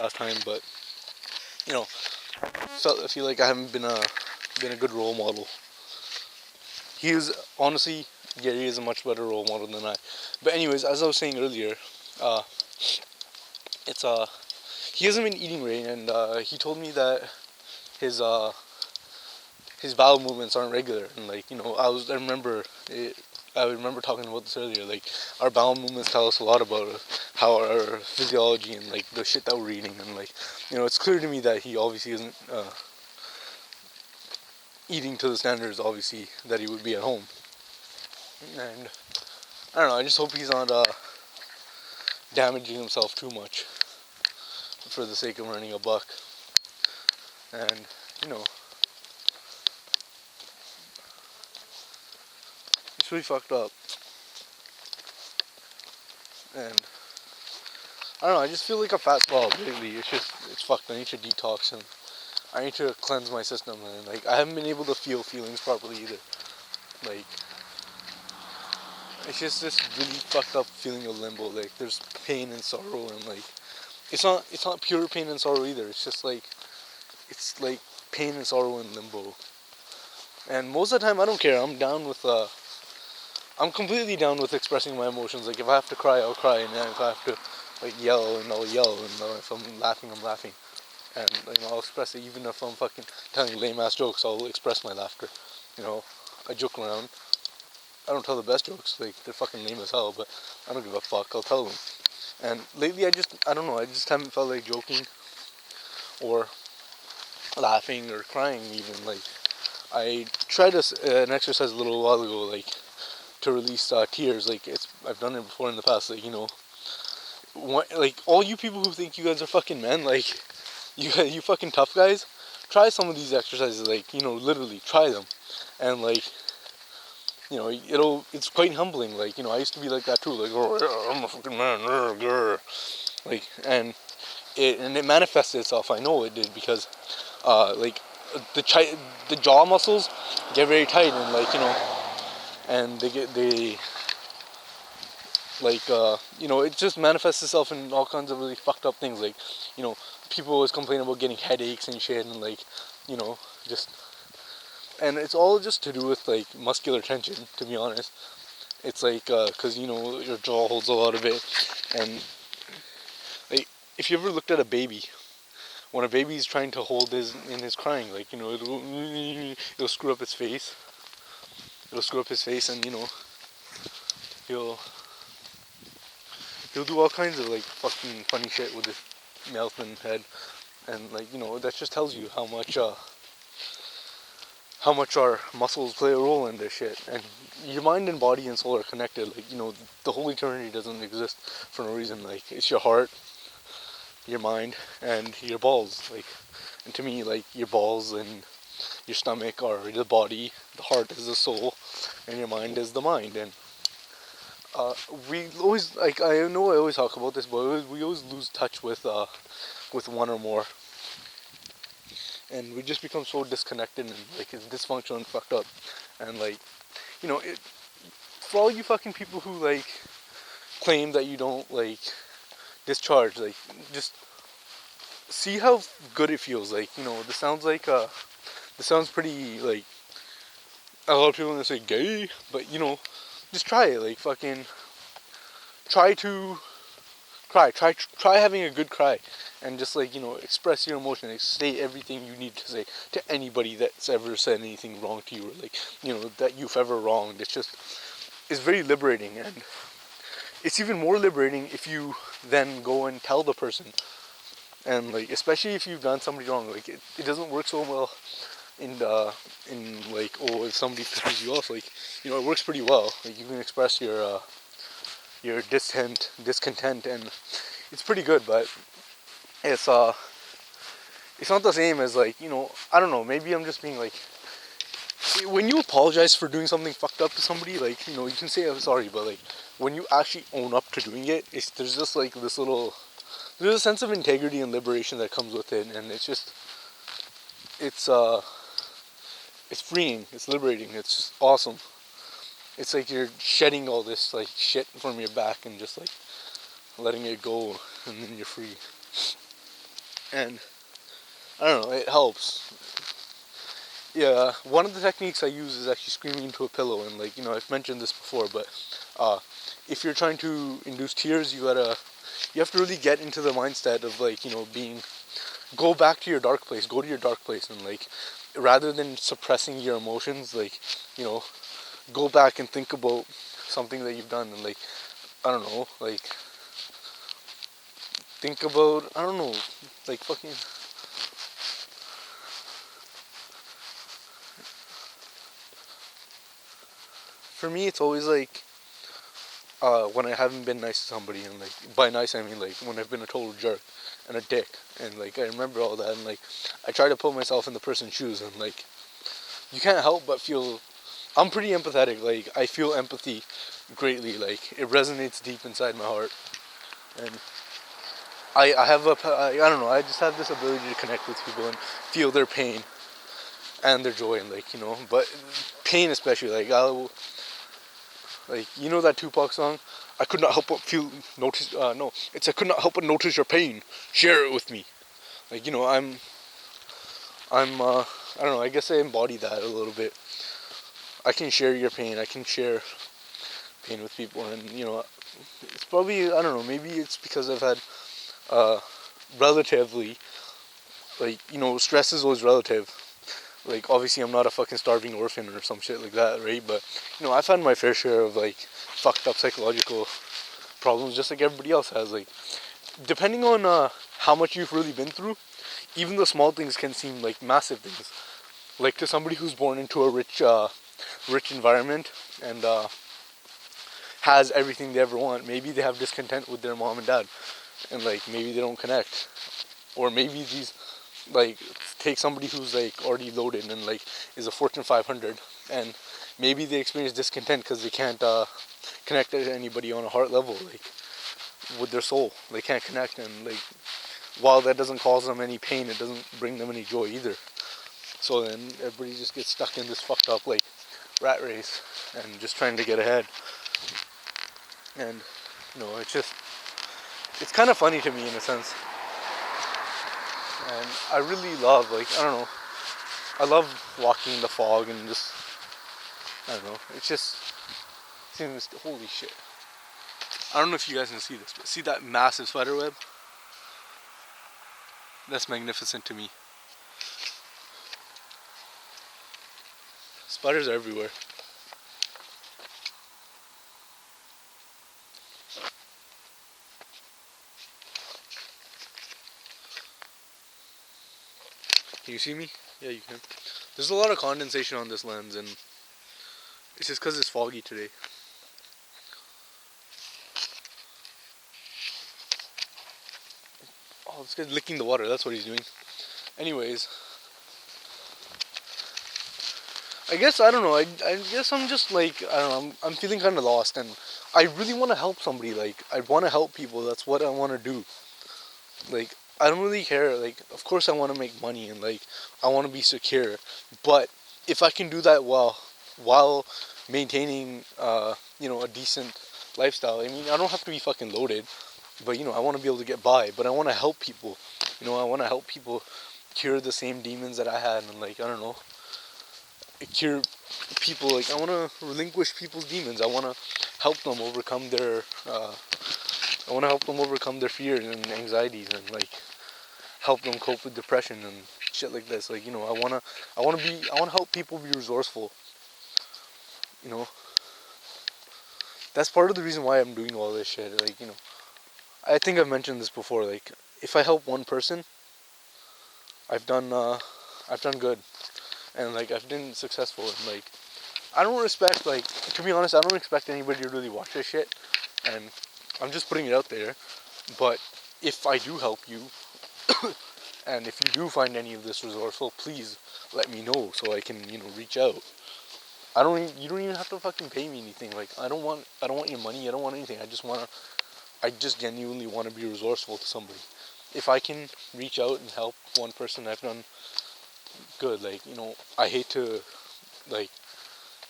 last time, but you know, I feel like I haven't been a good role model. He is honestly, Gary is a much better role model than I. But anyways, as I was saying earlier, uh, it's he hasn't been eating right, and he told me that his his bowel movements aren't regular, and like I remember talking about this earlier. Like our bowel movements tell us a lot about how our physiology and like the shit that we're eating, and like it's clear to me that he obviously isn't eating to the standards obviously that he would be at home. And I don't know. I just hope he's not damaging himself too much for the sake of earning a buck. And it's really fucked up. And I don't know. I just feel like a fat slob lately. It's fucked. I need to detox and I need to cleanse my system. And like I haven't been able to feel feelings properly either. Like it's just this really fucked up feeling of limbo. Like there's pain and sorrow and like it's not pure pain and sorrow either. It's like pain and sorrow in limbo. And most of the time I don't care. I'm completely down with expressing my emotions. Like if I have to cry, I'll cry, and if I have to like yell, and I'll yell, and if I'm laughing, I'm laughing, and I'll express it. Even if I'm fucking telling lame ass jokes, I'll express my laughter. I joke around. I don't tell the best jokes. Like they're fucking lame as hell, but I don't give a fuck. I'll tell them. And lately, I don't know. I just haven't felt like joking or laughing or crying even. Like I tried an exercise a little while ago, like to release tears. Like I've done it before in the past. Like like all you people who think you guys are fucking men, like you fucking tough guys, try some of these exercises. Like literally try them, and like it's quite humbling. Like I used to be like that too. Like oh yeah, I'm a fucking man. Like it manifested itself. I know it did because like the jaw muscles get very tight and like and they like it just manifests itself in all kinds of really fucked up things. Like people always complain about getting headaches and shit, and like just and it's all just to do with like muscular tension, to be honest. It's like because your jaw holds a lot of it. And like if you ever looked at a baby, when a baby's trying to hold his crying, like it'll screw up his face. And he'll he'll do all kinds of like fucking funny shit with his mouth and head, and like that just tells you how much our muscles play a role in this shit. And your mind and body and soul are connected. Like the whole eternity doesn't exist for no reason. Like it's your heart, your mind, and your balls. Like, and to me, like your balls and your stomach are the body, the heart is the soul, and your mind is the mind. And we always, like, I know I always talk about this, but we always lose touch with one or more, and we just become so disconnected and like it's dysfunctional and fucked up. And like for all you fucking people who like claim that you don't like discharge, like just see how good it feels. Like this sounds pretty like a lot of people are gonna say gay, but just try it. Like fucking try to try having a good cry, and just like express your emotion, like, say everything you need to say to anybody that's ever said anything wrong to you, or like that you've ever wronged. It's very liberating, and it's even more liberating if you then go and tell the person. And like especially if you've done somebody wrong, like it doesn't work so well in like, oh, if somebody pisses you off, like it works pretty well. Like you can express your discontent, and it's pretty good. But it's not the same as like I don't know, maybe I'm just being like, when you apologize for doing something fucked up to somebody, like you can say I'm sorry, but like when you actually own up to doing it, there's just like there's a sense of integrity and liberation that comes with it, and it's freeing, it's liberating, it's just awesome. It's like you're shedding all this like shit from your back and just like letting it go, and then you're free. and I don't know, it helps. Yeah, one of the techniques I use is actually screaming into a pillow, and like, I've mentioned this before, but uh, if you're trying to induce tears, you have to really get into the mindset of like, go back to your dark place, go to your dark place, and like, rather than suppressing your emotions, like, you know, go back and think about something that you've done, and like, I don't know, like, think about, I don't know, like fucking. For me, it's always like when I haven't been nice to somebody, and like by nice I mean like when I've been a total jerk and a dick, and like I remember all that, and like I try to put myself in the person's shoes, and like you can't help but feel. I'm pretty empathetic. Like I feel empathy greatly. Like it resonates deep inside my heart, and I have I don't know. I just have this ability to connect with people and feel their pain and their joy, and like but pain especially. Like I'll like that Tupac song. I could not help but feel notice. No, it's I could not help but notice your pain. Share it with me. Like I'm I don't know. I guess I embody that a little bit. I can share your pain. I can share pain with people, and it's probably I don't know. Maybe it's because I've had uh, relatively like stress is always relative. Like obviously I'm not a fucking starving orphan or some shit like that, right? But I've had my fair share of like fucked up psychological problems, just like everybody else has. Like depending on how much you've really been through, even the small things can seem like massive things. Like to somebody who's born into a rich environment and has everything they ever want, maybe they have discontent with their mom and dad, and like maybe they don't connect, or maybe these like take somebody who's like already loaded and like is a Fortune 500, and maybe they experience discontent because they can't connect to anybody on a heart level, like with their soul. They can't connect, and like while that doesn't cause them any pain, it doesn't bring them any joy either. So then everybody just gets stuck in this fucked up like rat race and just trying to get ahead. And it's kind of funny to me in a sense. And I really love like I don't know. I love walking in the fog and just I don't know. It just seems holy shit. I don't know if you guys can see this, but see that massive spider web? That's magnificent to me. Spiders are everywhere. Can you see me? Yeah, you can. There's a lot of condensation on this lens, and it's just because it's foggy today. Oh, this guy's licking the water. That's what he's doing. Anyways, I guess I don't know. I guess I'm just like I don't know. I'm feeling kind of lost, and I really want to help somebody. Like I want to help people. That's what I want to do. Like I don't really care. Like of course I want to make money and like I want to be secure, but if I can do that while maintaining a decent lifestyle. I mean I don't have to be fucking loaded, but I want to be able to get by. But I want to help people. I want to help people cure the same demons that I had, and like I don't know, cure people. Like I want to relinquish people's demons. I want to help them overcome their. I want to help them overcome their fears and anxieties, and like help them cope with depression and shit like this. Like I want to help people be resourceful. You know, that's part of the reason why I'm doing all this shit. Like I think I've mentioned this before. Like if I help one person, I've done good, and like I've been successful. And like I don't respect, like to be honest, I don't expect anybody to really watch this shit, and I'm just putting it out there. But if I do help you, and if you do find any of this resourceful, please let me know so I can reach out. You don't even have to fucking pay me anything. Like I don't want your money. I don't want anything. I just genuinely want to be resourceful to somebody. If I can reach out and help one person, I've done good. Like I hate to like.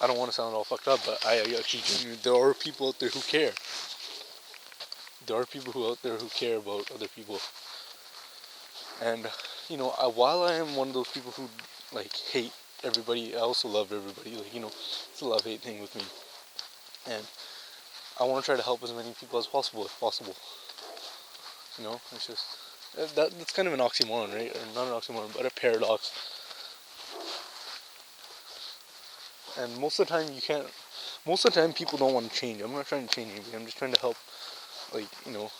I don't want to sound all fucked up, but I actually there are people out there who care. There are people out there who care about other people. And while I am one of those people who like hate everybody, I also love everybody. Like it's a love-hate thing with me, and I want to try to help as many people as possible, if possible. It's just that's kind of an oxymoron, right? Or not an oxymoron, but a paradox. And most of the time, you can't. Most of the time, people don't want to change. I'm not trying to change anybody. I'm just trying to help. Like I'm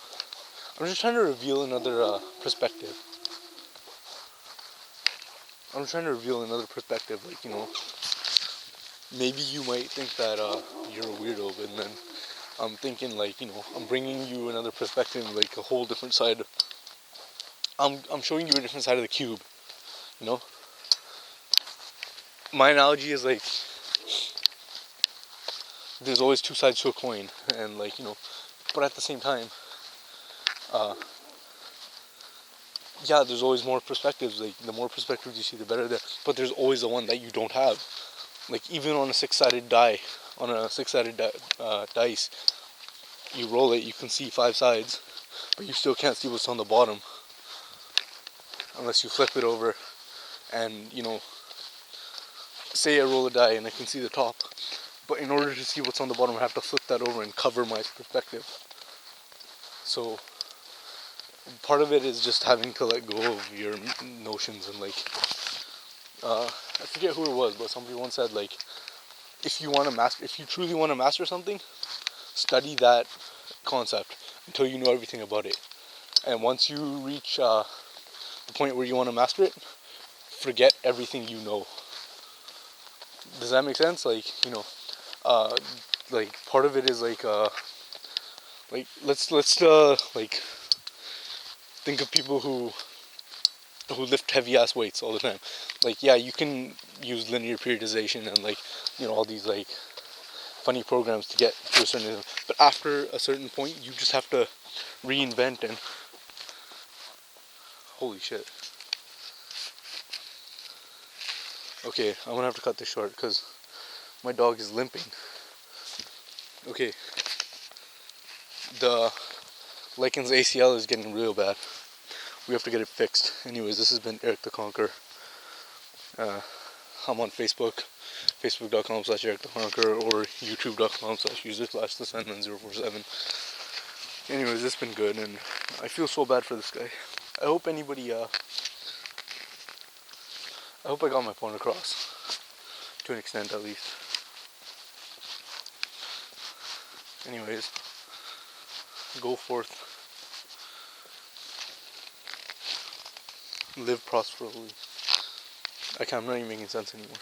just trying to reveal another perspective. I'm trying to reveal another perspective. Like maybe you might think that you're a weirdo, but then I'm thinking like I'm bringing you another perspective, like a whole different side. I'm showing you a different side of the cube. You know, my analogy is like there's always two sides to a coin, and like but at the same time, uh, yeah, there's always more perspectives. Like the more perspectives you see, the better. But there's always the one that you don't have. Like even on a six-sided dice, you roll it, you can see 5 sides, but you still can't see what's on the bottom unless you flip it over and say I roll a die and I can see the top. But in order to see what's on the bottom, I have to flip that over and cover my perspective. So part of it is just having to let go of your notions and like I forget who it was, but somebody once said like if you truly want to master something, study that concept until you know everything about it. And once you reach the point where you want to master it, forget everything you know. Does that make sense? Like like part of it is like let's like think of people who lift heavy ass weights all the time. Like yeah, you can use linear periodization and like all these like funny programs to get to a certain, but after a certain point you just have to reinvent. And holy shit, okay, I'm gonna have to cut this short because my dog is limping. Okay, the Lycan's ACL is getting real bad. We have to get it fixed. Anyways, this has been Eric the Conqueror. I'm on Facebook, facebook.com/Eric the Conqueror, or youtube.com/user/thesandman047. Anyways, it's been good, and I feel so bad for this guy. I hope I hope I got my point across, to an extent at least. Anyways, go forth, live prosperously. I'm not even making sense anymore.